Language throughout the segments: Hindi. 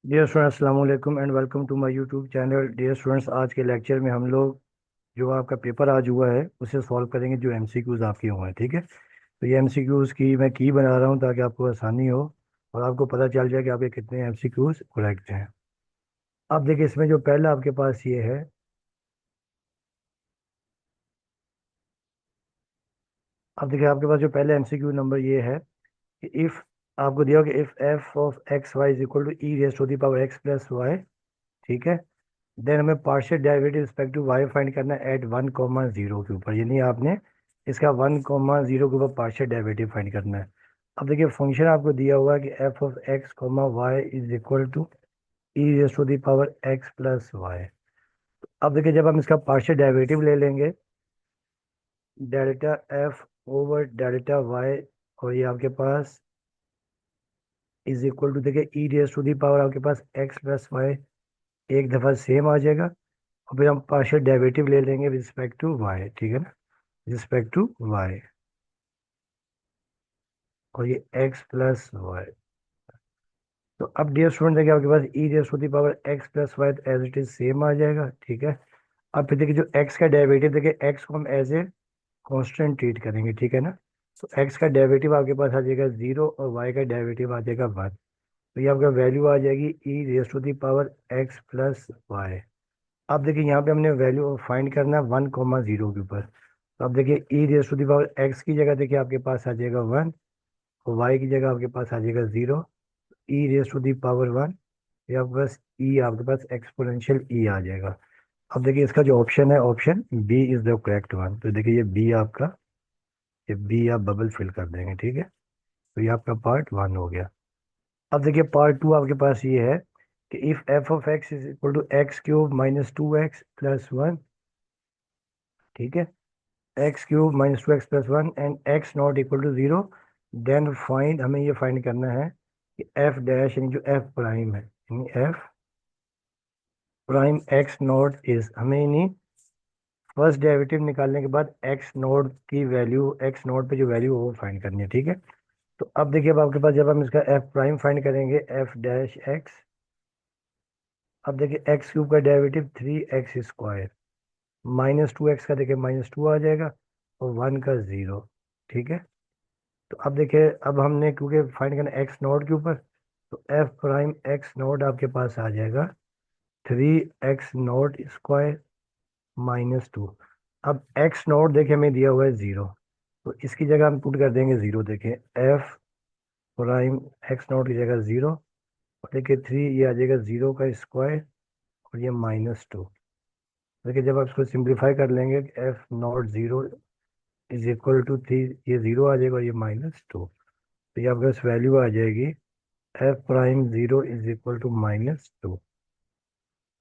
डियर स्टूडेंट्स, अस्सलाम वालेकुम and welcome to my YouTube channel. Dear students, आज के लेक्चर में हम लोग जो आपका पेपर आज हुआ है उसे सॉल्व करेंगे, जो एमसीक्यूज आपके हुए हैं। ठीक है, तो ये एमसीक्यूज की मैं की बना रहा हूँ ताकि आपको आसानी हो और आपको पता चल जाए कि आपके कितने एमसीक्यूज करेक्ट हैं। अब देखिए, इसमें जो पहला आपके पास ये है, अब देखिए आपके पास जो पहला एमसीक्यू नंबर ये है कि इफ़ आपको दिया हो कि if F of X Y is equal to E raise to the power X plus Y. ठीक है, देन हमें partial derivative respect to Y find करना है एट 1,0 के ऊपर, यानी आपने इसका 1,0 के ऊपर पार्शियल डेरिवेटिव फाइंड करना है। अब देखिए, फंक्शन आपको दिया हुआ है कि F of x comma Y is equal to E raise to the power X plus Y. अब देखिए, जब हम इसका पार्शियल डेरिवेटिव ले लेंगे, delta F over delta Y, और ये आपके पास इज इक्वल टू, देखिए E raise to the power आपके पास एक्स प्लस वाई एक दफ़ा सेम आ जाएगा, और फिर हम पार्शियल डेरिवेटिव ले लेंगे विद रिस्पेक्ट टू वाई। ठीक है ना, रिस्पेक्ट टू वाई, और ये एक्स प्लस वाई। तो अब डियर स्टूडेंट, देखिए आपके पास E raise to the power X plus Y as it is same आ जाएगा। ठीक है, अब फिर देखिए जो एक्स का डेरिवेटिव, देखिए एक्स को हम एज ए कांस्टेंट ट्रीट करेंगे। ठीक है ना, तो एक्स का डेरिवेटिव आपके पास आ जाएगा 0 और वाई का डेरिवेटिव आ जाएगा 1। तो ये आपका वैल्यू आ जाएगी E raise to the power X plus Y. अब देखिए यहाँ पे हमने वैल्यू फाइंड करना है 1,0 के ऊपर। तो अब देखिए E raise to the power X की जगह देखिए आपके पास आ जाएगा 1, और वाई की जगह आपके पास आ जाएगा 0। ई रेस टू दी पावर 1, या बस ई आपके पास एक्सपोनेंशियल ई आ जाएगा। अब देखिए इसका जो ऑप्शन है, option B is the correct one. तो देखिए ये बी आपका, ये बी आप बबल फिल कर देंगे। ठीक है, तो ये आपका पार्ट 1 हो गया। अब देखिए पार्ट 2 आपके पास ये है कि if F of X is equal to X cube minus 2x plus 1। ठीक है, X cube minus 2x plus 1 and X not equal to 0, then find, हमें ये फाइंड करना है कि एफ डैश, यानी जो एफ प्राइम है, यानी F prime x not is, हमें यानी फर्स्ट डेरिवेटिव निकालने के बाद एक्स नॉट की वैल्यू, एक्स नॉट पे जो वैल्यू हो वो फाइंड करनी है। ठीक है, तो अब देखिए, अब आपके पास जब हम इसका एफ प्राइम फाइंड करेंगे, एफ डैश एक्स, अब देखिए एक्स क्यूब का derivative 3x square minus 2x का देखिए -2 आ जाएगा, और 1 का 0। ठीक है, तो अब देखिए, अब हमने क्योंकि फाइंड करना एक्स नॉट के ऊपर, तो एफ प्राइम एक्स नॉट आपके पास आ जाएगा 3x नॉट स्क्वायर -2। अब एक्स नॉट देखिए हमें दिया हुआ है 0, तो इसकी जगह हम पुट कर देंगे 0। देखिए एफ प्राइम एक्स नॉट की जगह 0, और देखिए 3, ये आ जाएगा 0 का स्क्वायर, और ये -2। देखिए जब आप इसको सिंप्लीफाई कर लेंगे, F not 0 is equal to 3, ये 0 आ जाएगा और ये -2। तो ये आपके पास वैल्यू आ जाएगी F prime 0 is equal to -2।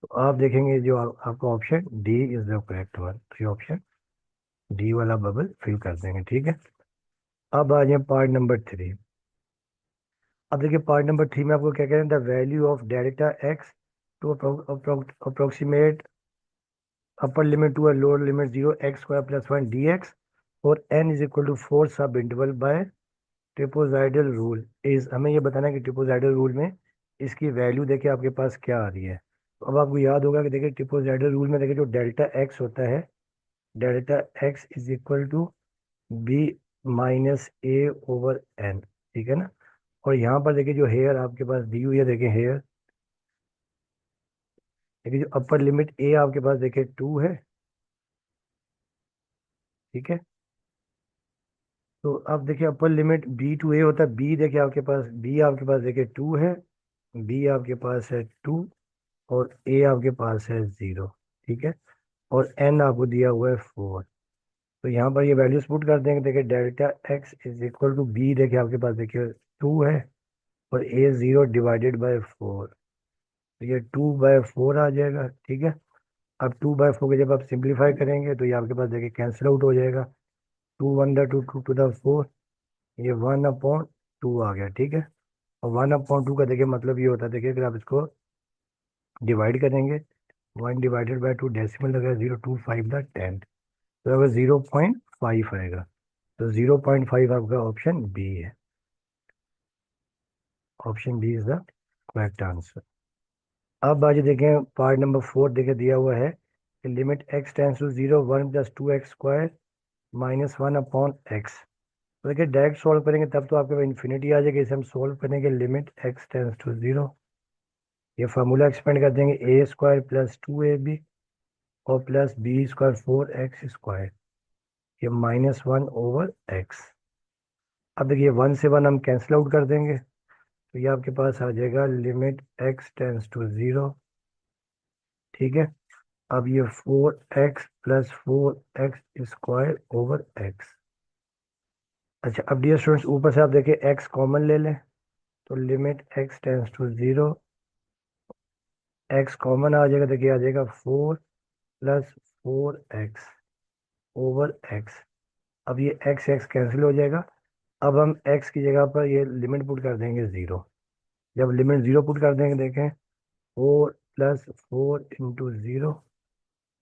तो आप देखेंगे जो आपका option D is the correct one, तो ये ऑप्शन डी वाला बबल फिल कर देंगे। ठीक है, अब आ जाए पार्ट नंबर 3। अब देखिए पार्ट नंबर 3 में आपको क्या कह रहे हैं, the value of delta X to approximate upper limit to a lower limit 0x² + 1 dx और n is equal to 4 subinterval by trapezoidal rule is, हमें ये बताना है कि ट्रिपोजाइडल रूल में इसकी वैल्यू देखिए आपके पास क्या आ रही है। तो अब आपको याद होगा कि देखिए ट्रिपोजाइडल रूल में देखिए जो डेल्टा एक्स होता है, delta x is equal to b minus a over n. ठीक है ना, और यहाँ पर देखिए जो हेयर आपके पास दी हुई है, देखिए हेयर, देखिए जो अपर लिमिट ए आपके पास देखिए 2 है। ठीक है, तो अब देखिए अपर लिमिट बी टू ए होता है, बी देखिए आपके पास, बी आपके पास देखिए 2 है, बी आपके पास है 2, और ए आपके पास है 0। ठीक है, और एन आपको दिया हुआ है 4। तो यहाँ पर ये वैल्यूज पुट कर देंगे, देखिए delta x is equal to b देखिए आपके पास देखिए 2 है, और ए 0 डिवाइडेड बाय 4, तो ये 2/4 आ जाएगा। ठीक है, अब 2/4 के जब आप सिंप्लीफाई करेंगे तो ये आपके पास देखिए कैंसिल आउट हो जाएगा, 2 1 2 2 ये 1/2 आ गया। ठीक है, और 1/2 का देखिए मतलब ये होता है, देखिए अगर आप इसको डिवाइड करेंगे, 1/2 डेसिमल लगा 0.25 तो अगर 0.5 आएगा, तो 0.5 आपका ऑप्शन बी है। Option B is the correct answer. अब बाजी देखें पार्ट नंबर 4 देखे दिया हुआ है कि limit x tends to 0 1 plus 2x² minus 1 upon x. तो देखिए डायरेक्ट सॉल्व करेंगे तब तो आपके पास इन्फिनिटी आ जाएगी, इसे हम सॉल्व करेंगे लिमिट एक्स टेंस टू 0। ये फार्मूला एक्सपेंड कर देंगे a² प्लस 2ab और प्लस b² 4x², ये -1/x। अब देखिए 1 से 1 हम कैंसिल आउट कर देंगे, तो ये आपके पास आ जाएगा लिमिट एक्स टेंस टू 0। ठीक है, अब ये 4x प्लस 4x²/x। अच्छा अब डियर स्टूडेंट्स ऊपर से आप देखिए x कॉमन ले लें, तो limit x tends to 0, x common आ जाएगा, देखिए आ जाएगा 4 प्लस 4x/x। अब ये x x कैंसिल हो जाएगा। अब हम x की जगह पर ये लिमिट पुट कर देंगे 0। जब लिमिट 0 पुट कर देंगे देखें 4 प्लस 4 × 0,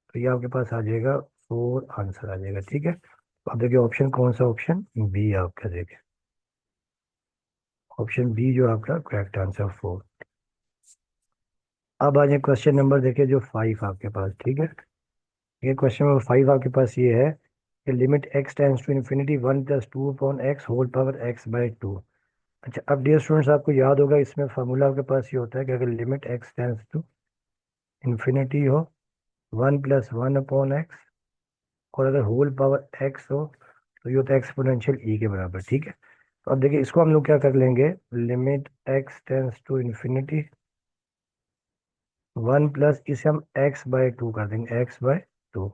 तो ये आपके पास आ जाएगा 4 आंसर आ जाएगा। ठीक है, तो आप देखिए ऑप्शन कौन सा, ऑप्शन बी आपका, देखिए ऑप्शन बी जो आपका करेक्ट आंसर 4। अब आ जाए क्वेश्चन नंबर देखिए जो 5 आपके पास। ठीक है, ये क्वेश्चन नंबर 5 आपके पास ये है कि limit x tends to infinity 1 plus 2/x whole power x/2। अच्छा अब डियर स्टूडेंट्स आपको याद होगा इसमें फार्मूला आपके पास ये होता है कि अगर limit x tends to infinity हो 1 प्लस 1/x और अगर होल पावर x हो तो ये होता है एक्सपोनेंशियल ई के बराबर। ठीक है, तो अब देखिए इसको हम लोग क्या कर लेंगे, limit x tends to infinity 1 plus इसे हम x/2 कर देंगे, x/2।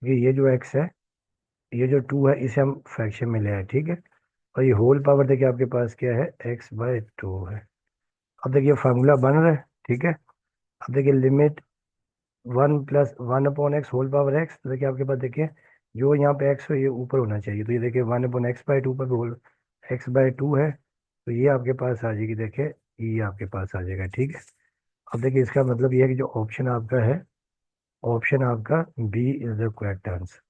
ये जो x है, ये जो 2 है इसे हम फ्रैक्शन में ले आए। ठीक है, और ये होल पावर देखिए आपके पास क्या है, x/2 है। अब देखिए फार्मूला बन रहा है। ठीक है, अब देखिए limit 1 plus 1/x whole power x, तो देखिए आपके पास देखिए जो यहाँ पे x हो ये ऊपर होना चाहिए, तो ये देखिए 1/x/2 पर होल x/2 है, तो ये आपके पास आ जाएगी, देखिए ये आपके पास आ जाएगा। ठीक है, अब देखिए इसका मतलब ये है कि जो ऑप्शन आपका है, ऑप्शन आपका B is the correct answer.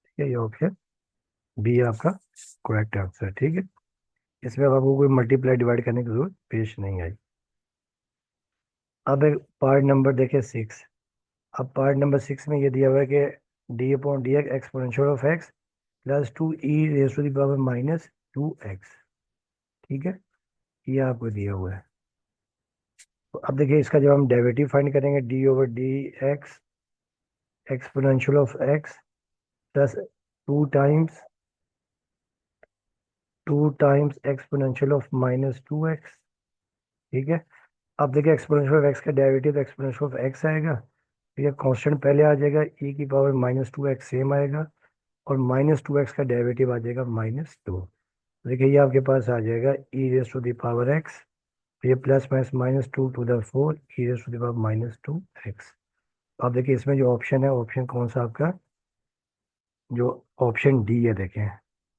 ठीक है, ये ऑप्शन बी आपका करेक्ट आंसर। ठीक है, इसमें अब आपको कोई मल्टीप्लाई डिवाइड करने की जरूरत पेश नहीं आई। अब एक पार्ट नंबर देखिए 6। अब पार्ट नंबर 6 में ये दिया हुआ है कि d/dx exponential of x plus 2e⁻⁻ minus 2x। ठीक है, ये आपको दिया हुआ है। तो अब देखिए इसका जब हम डेरिवेटिव फाइंड करेंगे d/dx exponential of x plus 2 times 2 times exponential of -2x। ठीक है, अब देखिए एक्सपोनेंशियल ऑफ x का डेरिवेटिव एक्सपोनेंशियल ऑफ x आएगा, तो ये कांस्टेंट पहले आ जाएगा, e⁻⁻2x सेम आएगा, और -2x का डेरिवेटिव आ जाएगा -2। देखिए ये आपके पास आ जाएगा e⁻x, ये plus minus -2 to the 4 e⁻−2x। अब देखिए इसमें जो ऑप्शन है, ऑप्शन कौन सा आपका, जो ऑप्शन डी है, देखें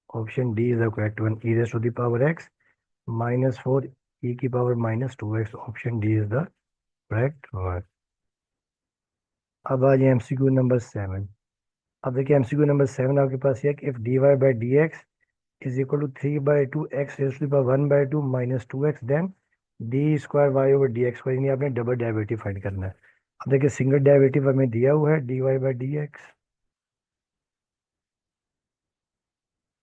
option D is the correct one, e⁻x -4 e⁻−2x, option D is the correct one. अब आ जाए एमसीक्यू नंबर 7। अब देखिए एमसीक्यू नंबर 7 आपके पास ये है कि if dy/dx is equal to 3/2x⁻1/2 -2x, then d²y/dx, यानी आपने डबल डेरिवेटिव फाइंड करना है। अब देखिए सिंगल डेरिवेटिव हमें दिया हुआ है dy/dx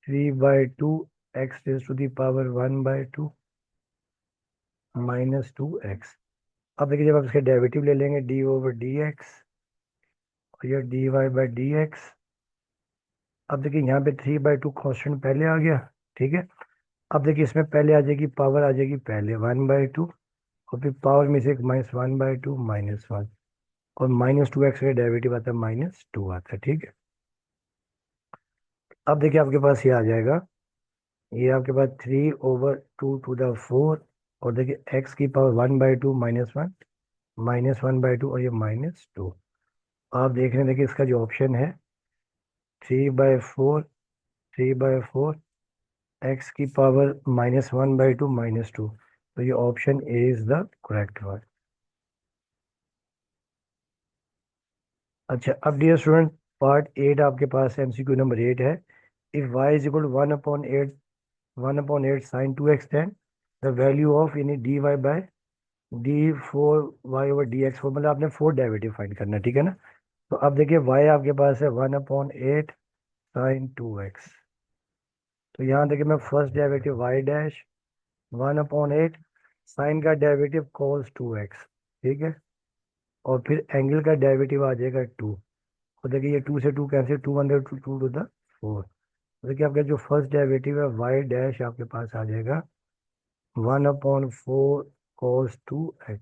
3/2x⁻1/2 -2x। अब देखिए जब आप इसके डेरिवेटिव ले लेंगे d/dx और ये dy/dx, अब देखिए यहाँ पे 3/2 कॉन्स्टेंट पहले आ गया। ठीक है, अब देखिए इसमें पहले आ जाएगी पावर, आ जाएगी पहले 1/2, और फिर पावर में से एक -1/2 -1, और -2x का डेरिवेटिव आता है -2 आता है। ठीक है, अब देखिए आपके पास ये आ जाएगा, ये आपके पास 3/2 to the 4, और देखिए x की पावर 1/2 -1 -1/2 और ये -2। आप देख रहे हैं, देखिए इसका जो ऑप्शन है 3/4 3/4 x की पावर -1/2 -2, तो ये option A is the correct one. अच्छा अब डियर स्टूडेंट पार्ट 8 आपके पास एमसीक्यू नंबर 8 है, if y is equal 1/8 1/8 sin 2x, then the value of यानी d y by d four y over d x four, मतलब आपने फोर डेरिवेटिव फाइंड करना है, ठीक है ना। तो अब देखिए वाई आपके पास है 1/8 साइन 2x। तो यहाँ देखिए मैं first derivative y dash 1/8 sine का डेरिवेटिव cos 2x, ठीक है। और फिर एंगल का डेरिवेटिव आ जाएगा 2। तो देखिए ये 2 से 2 कैंसिल, 2 टू द 4। देखिए आपका जो फर्स्ट डेरिवेटिव है वाई डैश आपके पास आ जाएगा 1/4 cos 2x,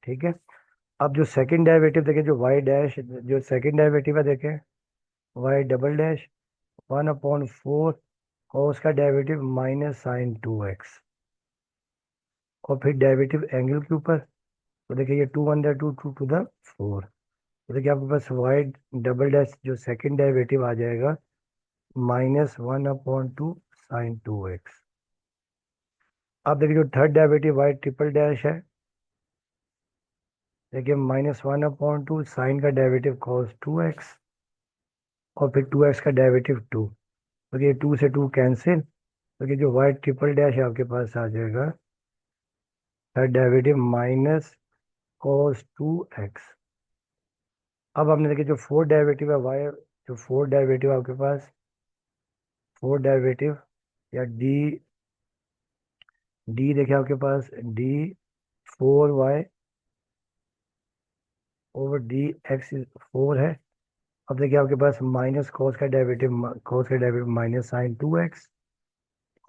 ठीक है। अब जो सेकंड डेरिवेटिव देखें, जो वाई डैश जो सेकंड डेरिवेटिव है देखें, वाई डबल डैश 1/4 cos का डेरिवेटिव माइनस साइन 2x। और फिर डेरिवेटिव एंगल के ऊपर, तो देखिए ये 2 टू द 4। तो देखिए आपके पास वाई डबल डैश जो सेकंड डेरिवेटिव आ जाएगा -1/2 साइन 2x। अब देखिए जो third derivative y triple dash है, देखिए -1/2 साइन का डेरिवेटिव cos 2x। और फिर 2x का डेरिवेटिव 2। तो ये 2 से 2 कैंसिल। तो ये जो वाई ट्रिपल डैश है आपके पास आ जाएगा third derivative minus cos 2x। अब हमने देखिए जो फोर्थ डेरिवेटिव है वाई, जो फोर्थ डेरिवेटिव आपके पास, फोर्थ डेरिवेटिव या डी, डी देखिए आपके पास d 4y over d x 4 है। अब देखिए आपके पास माइनस कॉस का डेरिवेटिव माइनस साइन 2x।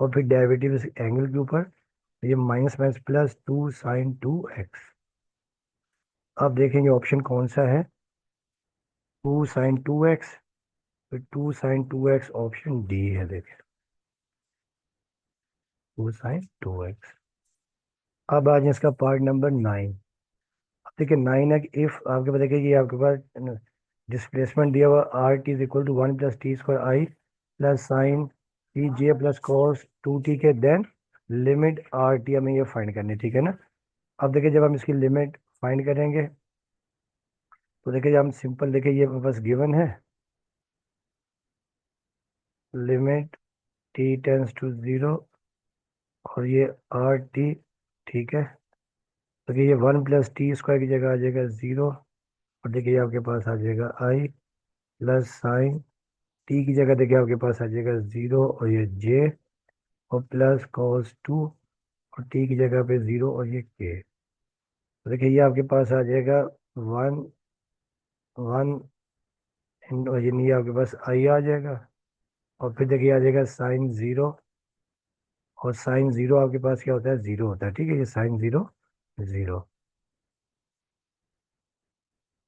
और फिर डेरिवेटिव इस एंगल के ऊपर, तो ये minus minus plus 2 sign 2x। अब देखेंगे ऑप्शन कौन सा है, 2 साइन 2x। फिर 2 साइन 2x ऑप्शन डी है, देखिए 2 साइन 2x। अब आ जाए इसका पार्ट नंबर 9। अब देखिए 9 है कि इफ आपके पास देखिए ये आपके पास डिस्प्लेसमेंट दिया हुआ r t is equal to 1 + t² i plus sine t j plus cos 2t के, देन लिमिट आर टी हमें ये फाइंड करनी है, ठीक है ना। अब देखिए जब हम इसकी लिमिट फाइंड करेंगे, तो देखिए हम सिंपल देखिए ये बस गिवन है, लिमिट टी टेंस टू 0 और ये आर टी, ठीक है। तो देखिए ये 1 + t² की जगह आ जाएगा 0। और देखिए ये आपके पास आ जाएगा आई प्लस साइन टी की जगह देखिए आपके पास आ जाएगा 0 और ये जे, और प्लस कॉस 2, और टी की जगह पे 0 और ये के। तो देखिए ये आपके पास आ जाएगा 1 1, और ये आपके पास आई आ जाएगा। और फिर देखिए आ जाएगा साइन 0, और साइन 0 आपके पास क्या होता है, 0 होता है, ठीक है। ये साइन 0 0।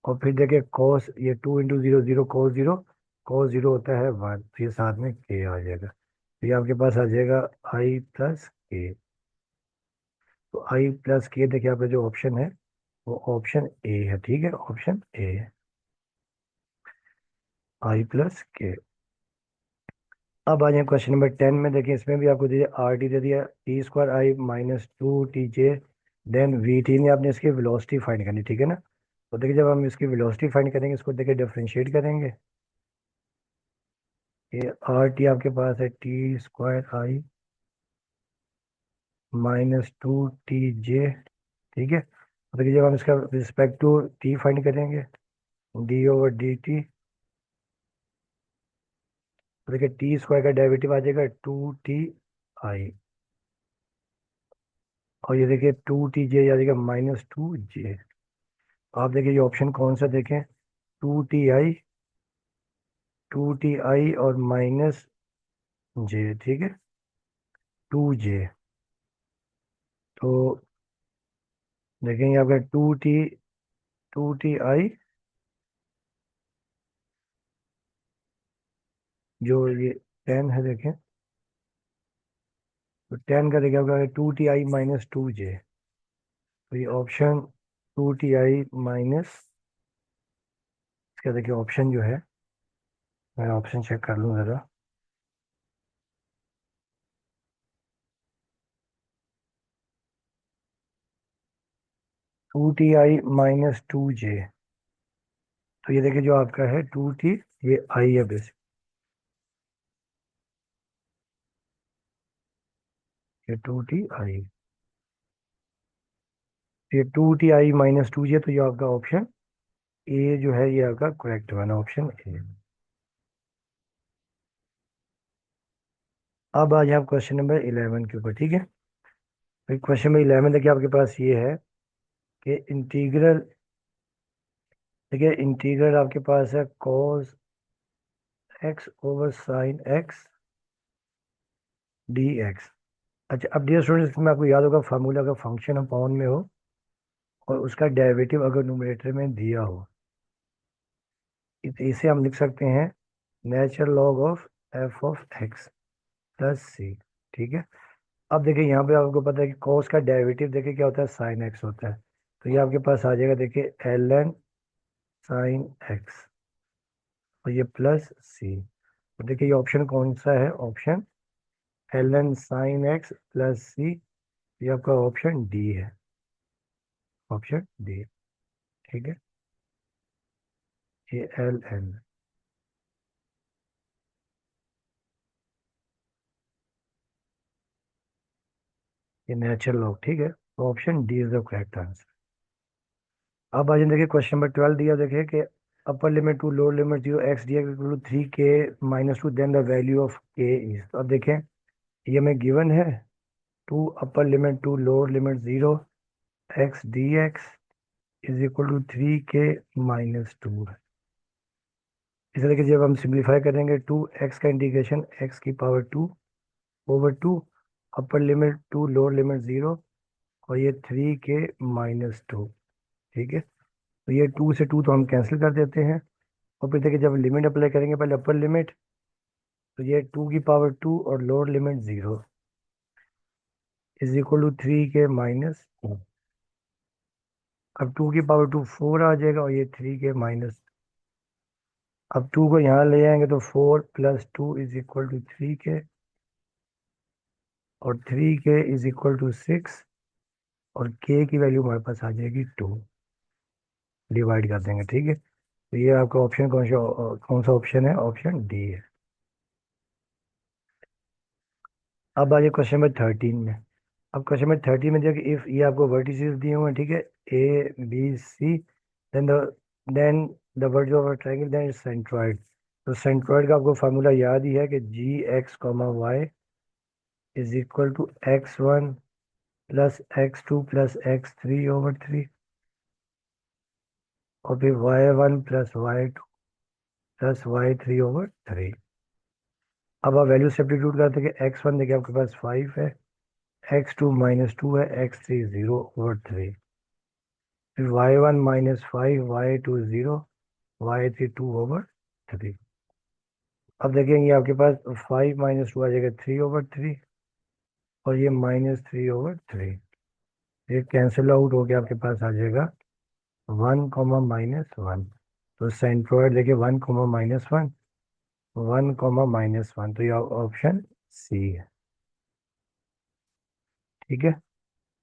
और फिर देखिए कॉस, ये 2 × 0 0 कॉस 0, कॉस 0 होता है 1, तो ये साथ में के आ जाएगा। तो ये आपके पास आ जाएगा आई प्लस के। तो आई प्लस के देखिए आपका जो ऑप्शन है वो ऑप्शन ए है, ठीक है, ऑप्शन ए है, आई प्लस के। अब आ जाए क्वेश्चन नंबर 10 में, देखिए इसमें भी आपको दे दिया आर टी दे दिया t² i -2 tj, then v t ने आपने इसकी वेलोसिटी फाइंड करनी, ठीक है ना। तो देखिए जब हम इसकी वेलोसिटी फाइंड करेंगे, इसको देखिए डिफरेंशिएट करेंगे। ये आर टी आपके पास है t² i -2 tj, ठीक है। तो देखिए जब हम इसका रिस्पेक्ट टू टी फाइंड करेंगे, d/dt, तो देखिए t² का डेरिवेटिव आ जाएगा 2ti, और ये देखिए 2tj आ जाएगा -2j। आप देखिए ये ऑप्शन कौन सा देखें, 2ti और माइनस जे, ठीक है, 2j। तो देखेंगे आपका 2ti जो ये 10 है देखें, तो 10 का देखिए आपका 2ti -2j। तो ये ऑप्शन 2ti माइनस, इसका देखिए ऑप्शन जो है, मैं ऑप्शन चेक कर लूँ ज़रा। 2ti -2j। तो ये देखिए जो आपका है 2t, ये आई है बेसिक, ये 2ti, ये 2ti माइनस 2j, तो ये आपका ऑप्शन ए जो है ये आपका करेक्ट बना, ऑप्शन ए। अब आ जाए आप क्वेश्चन नंबर 11 के ऊपर, ठीक है। भाई क्वेश्चन नंबर 11 देखिए आपके पास ये है कि इंटीग्रल, देखिए इंटीग्रल आपके पास है cos x over sine x dx। अच्छा अब डियर स्टूडेंट्स, इसमें आपको याद होगा फार्मूला का फंक्शन अपॉन में हो और उसका डेरिवेटिव अगर न्यूमरेटर में दिया हो, इसे हम लिख सकते हैं natural log of f of x plus c, ठीक है। अब देखिए यहाँ पे आपको पता है कि cos का डेरिवेटिव देखिए क्या होता है, साइन एक्स होता है। तो ये आपके पास आ जाएगा देखिए एल एन साइन एक्स, और ये प्लस सी। तो देखिए ये ऑप्शन कौन सा है, option l n sine x plus c, ये आपका ऑप्शन डी है, ऑप्शन डी, ठीक है। ये एल एन, ये नेचुरल लॉग, ठीक है। तो option D is the correct answer. अब आ जाए देखिए क्वेश्चन नंबर 12 दिया, देखिए कि upper limit to lower limit 0 x dx equal to 3k minus 2 then the value of k is. तो अब देखें ये हमें गिवन है, to upper limit to lower limit 0 x dx is equal to 3k minus 2 है। इस तरीके से जब हम सिंप्लीफाई करेंगे, 2x का इंटीग्रेशन x की power 2 over 2 upper limit to lower limit 0, और ये 3k माइनस 2, ठीक है। तो ये 2 से 2 तो हम कैंसिल कर देते हैं, और फिर देखिए जब लिमिट अप्लाई करेंगे पहले अपर लिमिट, तो ये 2 की पावर 2 और lower limit 0 is equal to 3k minus 2। अब 2 की पावर 2 4 आ जाएगा, और ये 3k माइनस, अब 2 को यहाँ ले आएंगे तो 4 plus 2 is equal to 3k, और 3k इज इक्वल टू 6, और k की वैल्यू हमारे पास आ जाएगी 2, डिवाइड कर देंगे, ठीक है। तो ये आपका ऑप्शन कौन सा ऑप्शन है, ऑप्शन डी है। अब आ जाए क्वेश्चन नंबर 13 में। अब क्वेश्चन नंबर 30 में देखिए इफ ये आपको वर्टिसेस दिए हुए हैं, ठीक है, A B C, then then the vertex of a triangle, then centroid. तो सेंट्रॉइड का आपको फार्मूला याद ही है कि G x comma Y is equal to x1 plus x2 plus x3 over 3, और फिर y1 plus y2 plus y3 over 3। अब आप वैल्यू सब्स्टिट्यूट करते हैं कि x1 देखिए आपके पास 5 है, x2 माइनस 2 है, x3 0 ओवर 3, फिर y1 minus 5, y2 0, y3 2 over 3। अब देखेंगे आपके पास 5 माइनस 2 आ जाएगा 3 ओवर 3, और ये माइनस 3 ओवर 3, ये कैंसिल आउट हो गया, आपके पास आ जाएगा 1 कॉमा माइनस 1। तो सेंट्रोइड देखिए 1 कॉमा माइनस 1, 1 कॉमा माइनस 1, तो ये ऑप्शन सी है, ठीक है।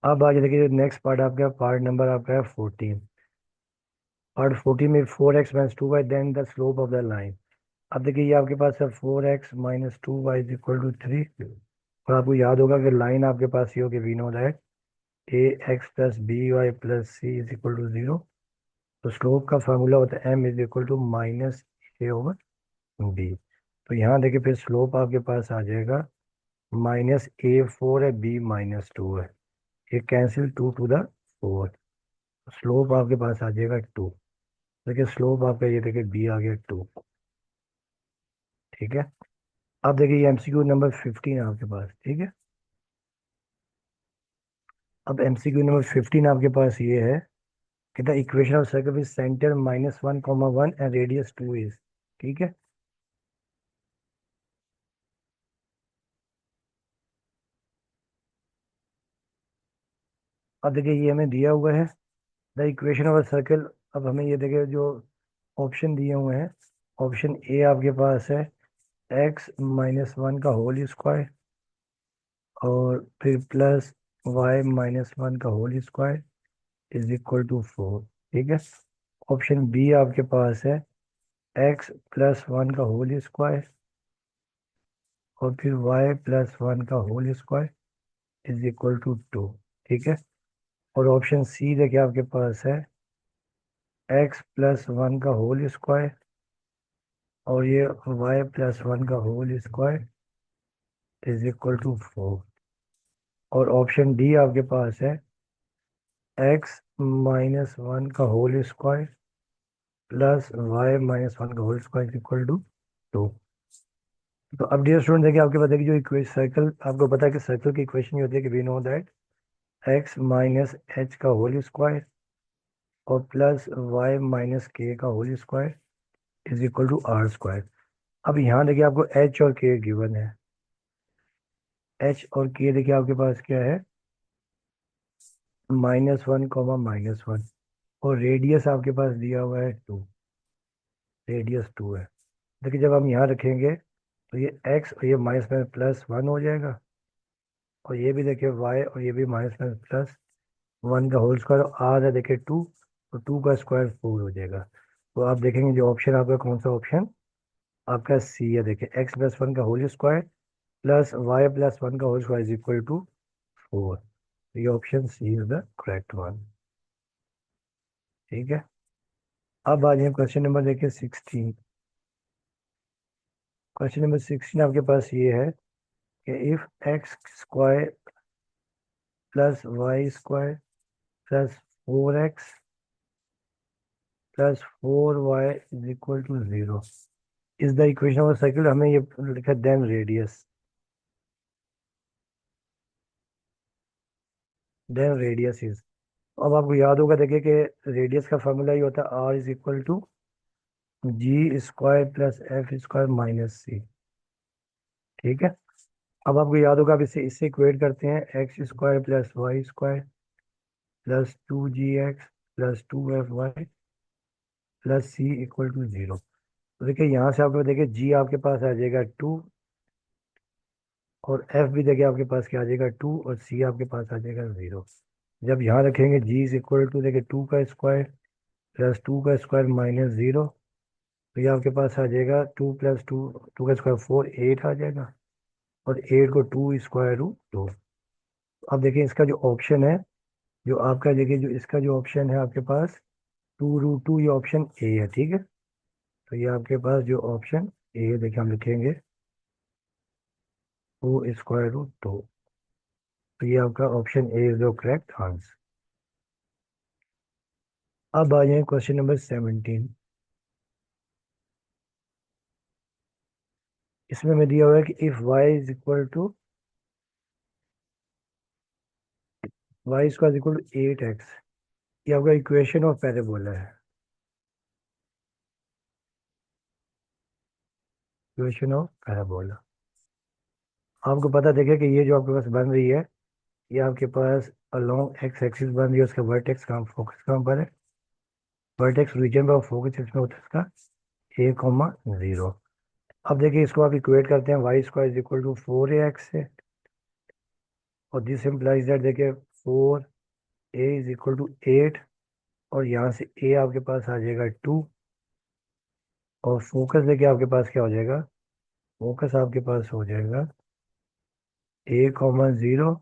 अब आगे देखिए नेक्स्ट पार्ट आपका, पार्ट नंबर आपका है 14। पार्ट 14 में 4x minus 2y then the slope of the line. अब देखिए ये आपके पास है 4x minus 2y is equal to 3, और आपको याद होगा कि लाइन आपके पास ये होगी, we know that a x plus b y plus c is equal to 0। तो स्लोप का फार्मूला होता है m is equal to minus a over b. तो यहाँ देखिए फिर स्लोप आपके पास आ जाएगा -a4 है, b -2 है, ये कैंसिल 2 टू द 4, स्लोप आपके पास आ जाएगा 2। देखिए स्लोप आपका ये देखिए b आ गया 2, ठीक है। अब देखिए ये एमसीक्यू नंबर 15 है आपके पास, ठीक है। अब एमसीक्यू नंबर 15 आपके पास ये है कि the equation of circle with centre -1 1 and radius 2 is, ठीक है। अब देखिए ये हमें दिया हुआ है the equation of a circle. अब हमें ये देखिए जो ऑप्शन दिए हुए हैं, ऑप्शन ए आपके पास है x-1 का होल स्क्वायर, और फिर प्लस y-1 का whole square is equal to 4, ठीक है। ऑप्शन बी आपके पास है x+1 का होल स्क्वायर, और फिर y+1 का whole square is equal to 2। ठीक है। और ऑप्शन सी देखिए आपके पास है एक्स प्लस वन का होल स्क्वायर और ये वाई प्लस वन का whole square is equal to 4। और ऑप्शन डी आपके पास है एक्स माइनस वन का whole square plus y minus one का whole square is equal to 2। तो अब डियर स्टूडेंट देखिए आपके पास देखिए जो इक्वेशन सर्कल आपको पता है कि सर्कल की इक्वेशन ये होती है कि we know that x minus h का होल स्क्वायर और प्लस वाई माइनस के का whole square is equal to r square. अब यहाँ देखिए आपको एच और के गिवन है। एच और के देखिए आपके पास क्या है, -1, और रेडियस आपके पास दिया हुआ है 2। रेडियस 2 है। देखिए जब हम यहाँ रखेंगे तो ये x और ये माइनस में +1 हो जाएगा और ये भी देखिए y और ये भी माइनस में +1 का होल स्क्वायर आर है देखिए 2, तो 2 का स्क्वायर 4 हो जाएगा। तो आप देखेंगे जो ऑप्शन आपका कौन सा ऑप्शन आपका सी है। देखिए x+1 का होल स्क्वायर प्लस y+1 का whole square is equal to 4। ये option C is the correct one. ठीक है। अब आ जाए क्वेश्चन नंबर देखिए 16। क्वेश्चन नंबर 16 आपके पास ये है कि if x square plus y square plus 4x plus 4y is equal to 0 is the equation of circle. हमें ये लिखा then radius, then radius is. अब आपको याद होगा देखिए कि रेडियस का फॉर्मूला ही होता है r is equal to g square plus f square minus c. ठीक है। अब आपको याद होगा, अब इसे इससे इक्वेट करते हैं x square plus y square plus 2gx plus 2fy plus c equal to 0। तो देखिए यहाँ से आपको देखिए जी आपके पास आ जाएगा 2 और एफ भी देखिए आपके पास क्या आ जाएगा 2 और सी आपके पास आ जाएगा 0। जब यहाँ रखेंगे जी इज इक्वल टू देखिए 2 का स्क्वायर प्लस 2 का स्क्वायर माइनस 0, तो ये आपके पास आ जाएगा 2 प्लस 2, 2 का स्क्वायर 4, 8 आ जाएगा और 8 को 2 स्क्वायर रूट 2। अब देखिए इसका जो ऑप्शन है, जो आपका देखिए जो इसका जो ऑप्शन है आपके पास 2 रूट 2, ये ऑप्शन ए है। ठीक है। तो ये आपके पास जो ऑप्शन ए देखिए हम लिखेंगे 2 स्क्वायर रूट 2। तो ये आपका option A is the correct answer. अब आ जाए क्वेश्चन नंबर 17। इसमें हमें दिया हुआ है कि if y is equal to y square equal to 8x, ये आपका इक्वेशन ऑफ पैराबोला है। इक्वेशन ऑफ पैराबोला आपको पता देखिए कि ये जो आपके पास बन रही है, ये आपके पास अलोंग एक्स एक्सिस बन रही है। उसका वर्टेक्स कहाँ, फोकस कहाँ पर है, वर्टेक्स रीजन पर फोकस इसमें होता है इसका 0। अब देखिए इसको आप इक्वेट करते हैं y square is equal to 4ax से, और दिस इम्प्लाइज दैट देखिए 4a इज इक्वल टू 8 और यहाँ से a आपके पास आ जाएगा 2 और फोकस देखिए आपके पास क्या हो जाएगा, फोकस आपके पास हो जाएगा a, 0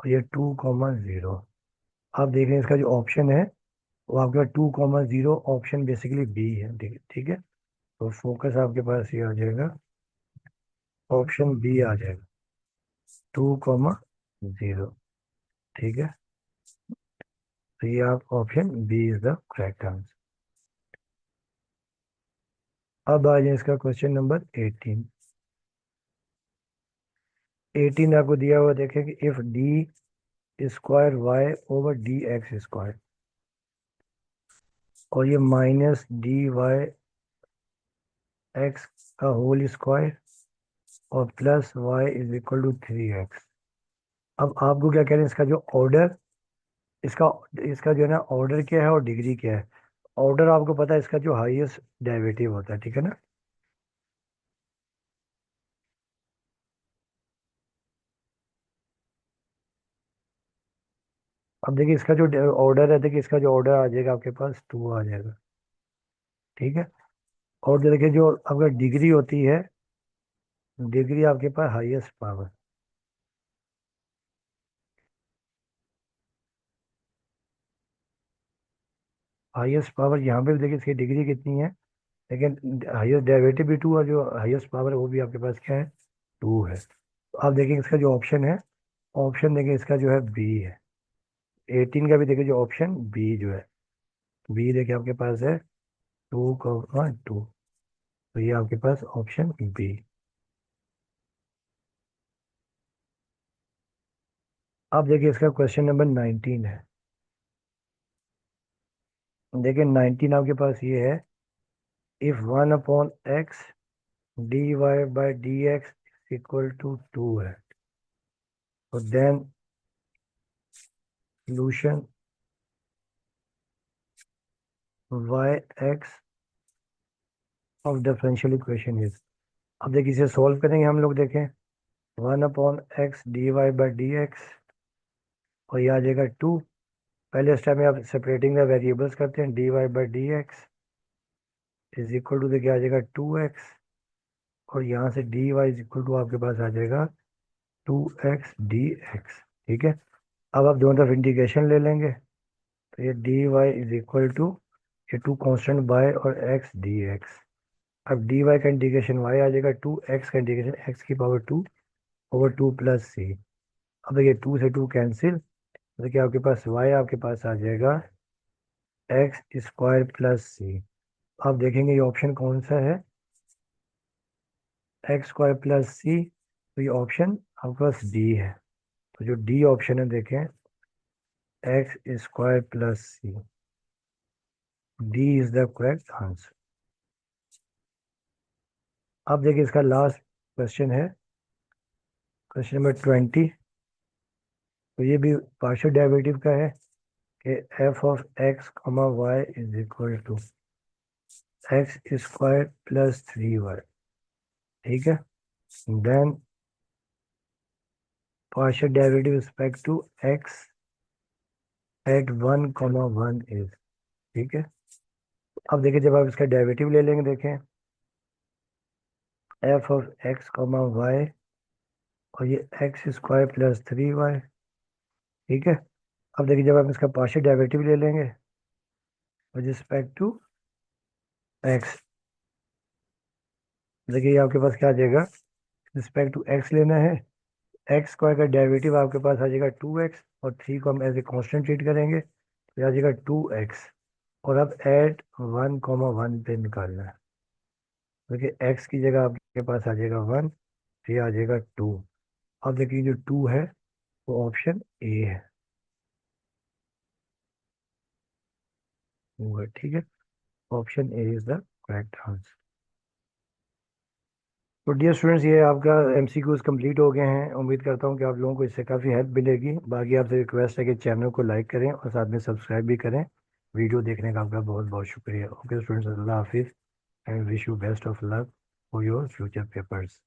और ये 2, 0। आप देख रहे हैं इसका जो ऑप्शन है वो आपके पास 2, 0 ऑप्शन बेसिकली बी है। ठीक है, ठीक है। तो फोकस आपके पास ये आ जाएगा, ऑप्शन बी आ जाएगा 2, 0। ठीक है। तो ये आप option B is the correct answer. अब आ जाए इसका क्वेश्चन नंबर 18। 18 आपको दिया हुआ देखें कि if d square y over d x square और ये माइनस डी वाई एक्स का होल स्क्वायर और plus y is equal to 3x। अब आपको क्या कह रहे हैं, इसका जो ऑर्डर, इसका इसका जो है ना ऑर्डर क्या है और डिग्री क्या है। ऑर्डर आपको पता है इसका जो हाईएस्ट डेरिवेटिव होता है। ठीक है ना। अब देखिए इसका जो ऑर्डर है, देखिए इसका जो ऑर्डर आ जाएगा आपके पास 2 आ जाएगा। ठीक है। और जो देखिए जो आपका डिग्री होती है, डिग्री आपके पास हाईएस्ट पावर, हाईएस्ट पावर यहाँ पे भी देखिए इसकी डिग्री कितनी है, लेकिन हाईएस्ट डेरिवेटिव भी 2 और जो हाईएस्ट पावर है वो भी आपके पास क्या है, 2 है। तो आप देखिए इसका जो ऑप्शन है, ऑप्शन देखिए इसका जो है बी है। 18 का भी देखिए जो ऑप्शन बी जो है, बी देखिए आपके पास है 2, 2। तो ये आपके पास ऑप्शन बी। अब देखिए इसका क्वेश्चन नंबर 19 है। देखिए 19 आपके पास ये है, if 1/x dy/dx equal to 2 है, तो then solution y(x) of differential equation is. अब देखिए इसे सॉल्व करेंगे हम लोग, देखें 1/x dy/dx, और ये आ जाएगा 2। पहले स्टेप में आप सेपरेटिंग द वेरिएबल्स करते हैं, dy/dx इज इक्वल टू देखिए आ जाएगा 2x, और यहाँ से dy इज इक्वल टू आपके पास आ जाएगा 2x dx। ठीक है, अब आप दोनों तरफ इंटीग्रेशन ले लेंगे, तो ये dy इज इक्वल टू ये 2 कांस्टेंट y और x dx। अब dy का इंटीग्रेशन y आ जाएगा, 2x का इंटीग्रेशन x की पावर 2 ओवर 2 प्लस सी। अब देखिए 2 से 2 कैंसिल, देखिए आपके पास y आपके पास आ जाएगा एक्स स्क्वायर प्लस सी। आप देखेंगे ये ऑप्शन कौन सा है, एक्स स्क्वायर प्लस सी, तो ये ऑप्शन आपके पास डी है। तो जो डी ऑप्शन है देखें, x square plus c, D is the correct answer. अब देखिए इसका लास्ट क्वेश्चन है, क्वेश्चन नंबर 20। तो ये भी पार्शियल डेरिवेटिव का है कि F of x comma Y is equal to x square plus 3y। ठीक है, then partial derivative respect to x at 1, 1 is. ठीक है, अब देखिए जब आप इसका डेरिवेटिव ले लेंगे, देखें f of x comma y, और ये एक्स स्क्वायर प्लस 3y। ठीक है, अब देखिए जब आप इसका पार्शियल डेरिवेटिव ले लेंगे विद रिस्पेक्ट टू एक्स, देखिए ये आपके पास क्या आ जाएगा, रिस्पेक्ट टू एक्स लेना है, एक्स स्क्वायर का डेरिवेटिव आपके पास आ जाएगा 2x, और 3 को हम एज ए कॉन्स्टेंट ट्रीट करेंगे, तो ये आ जाएगा 2x। और अब एट 1, 1 पे निकालना है, देखिए एक्स की जगह आपके पास आ जाएगा 1, फिर आ जाएगा 2। अब देखिए जो 2 है वो ऑप्शन ए है, वो है। ठीक है, option A is the correct answer. तो डियर स्टूडेंट्स, ये आपका एमसीक्यूज कंप्लीट हो गए हैं। उम्मीद करता हूँ कि आप लोगों को इससे काफ़ी हेल्प मिलेगी। बाकी आपसे रिक्वेस्ट है कि चैनल को लाइक करें और साथ में सब्सक्राइब भी करें। वीडियो देखने का आपका बहुत बहुत शुक्रिया। ओके स्टूडेंट्स, अल्लाह हाफिज़ and wish you best of luck for your future papers.